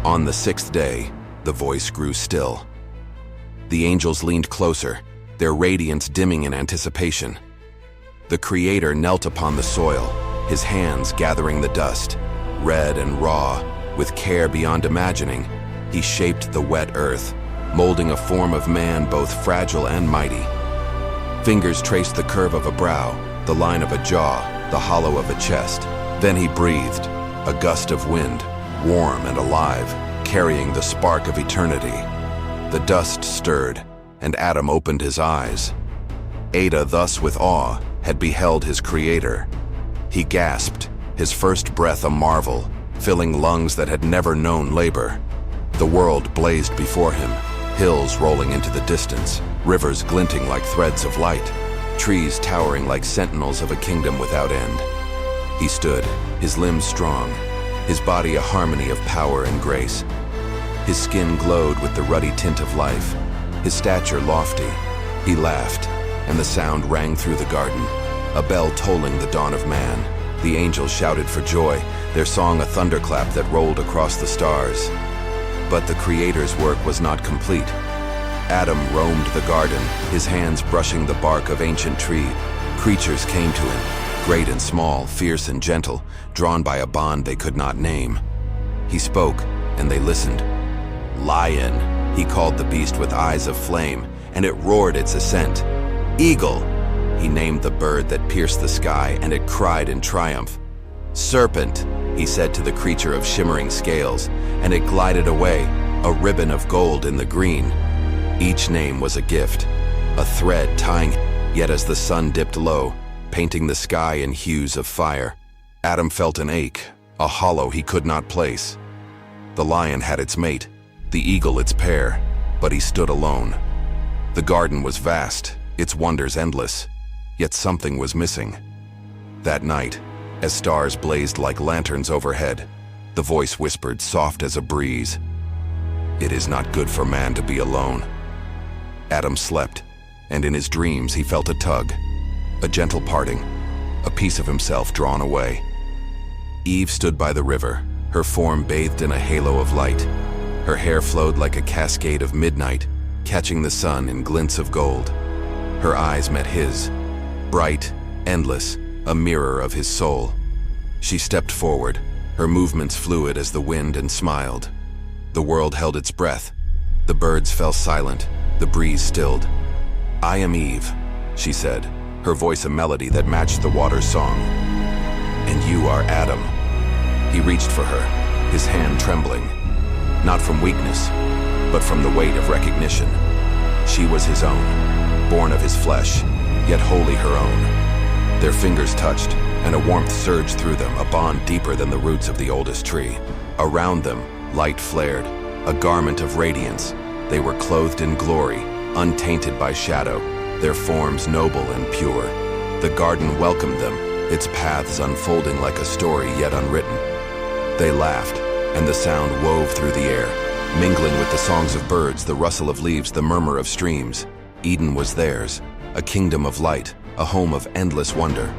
On the sixth day, the voice grew still. The angels leaned closer, their radiance dimming in anticipation. The Creator knelt upon the soil, his hands gathering the dust. Red and raw, with care beyond imagining, he shaped the wet earth, molding a form of man both fragile and mighty. Fingers traced the curve of a brow, the line of a jaw, the hollow of a chest. Then he breathed, a gust of wind, warm and alive, carrying the spark of eternity. The dust stirred, and Adam opened his eyes. Ada, thus with awe, had beheld his Creator. He gasped, his first breath a marvel, filling lungs that had never known labor. The world blazed before him, hills rolling into the distance, rivers glinting like threads of light, trees towering like sentinels of a kingdom without end. He stood, his limbs strong, his body a harmony of power and grace. His skin glowed with the ruddy tint of life, his stature lofty. He laughed, and the sound rang through the garden, a bell tolling the dawn of man. The angels shouted for joy, their song a thunderclap that rolled across the stars. But the Creator's work was not complete. Adam roamed the garden, his hands brushing the bark of ancient tree. Creatures came to him, great and small, fierce and gentle, drawn by a bond they could not name. He spoke, and they listened. Lion, he called the beast with eyes of flame, and it roared its assent. Eagle, he named the bird that pierced the sky, and it cried in triumph. Serpent, he said to the creature of shimmering scales, and it glided away, a ribbon of gold in the green. Each name was a gift, a thread tying, yet as the sun dipped low, painting the sky in hues of fire, Adam felt an ache, a hollow he could not place. The lion had its mate, the eagle its pair, but he stood alone. The garden was vast, its wonders endless, yet something was missing. That night, as stars blazed like lanterns overhead, the voice whispered soft as a breeze, "It is not good for man to be alone." Adam slept, and in his dreams he felt a tug, a gentle parting, a piece of himself drawn away. Eve stood by the river, her form bathed in a halo of light. Her hair flowed like a cascade of midnight, catching the sun in glints of gold. Her eyes met his, bright, endless, a mirror of his soul. She stepped forward, her movements fluid as the wind, and smiled. The world held its breath. The birds fell silent, the breeze stilled. "I am Eve," she said, her voice a melody that matched the water's song. "And you are Adam." He reached for her, his hand trembling, not from weakness, but from the weight of recognition. She was his own, born of his flesh, yet wholly her own. Their fingers touched, and a warmth surged through them, a bond deeper than the roots of the oldest tree. Around them, light flared, a garment of radiance. They were clothed in glory, untainted by shadow, their forms noble and pure. The garden welcomed them, its paths unfolding like a story yet unwritten. They laughed, and the sound wove through the air, mingling with the songs of birds, the rustle of leaves, the murmur of streams. Eden was theirs, a kingdom of light, a home of endless wonder.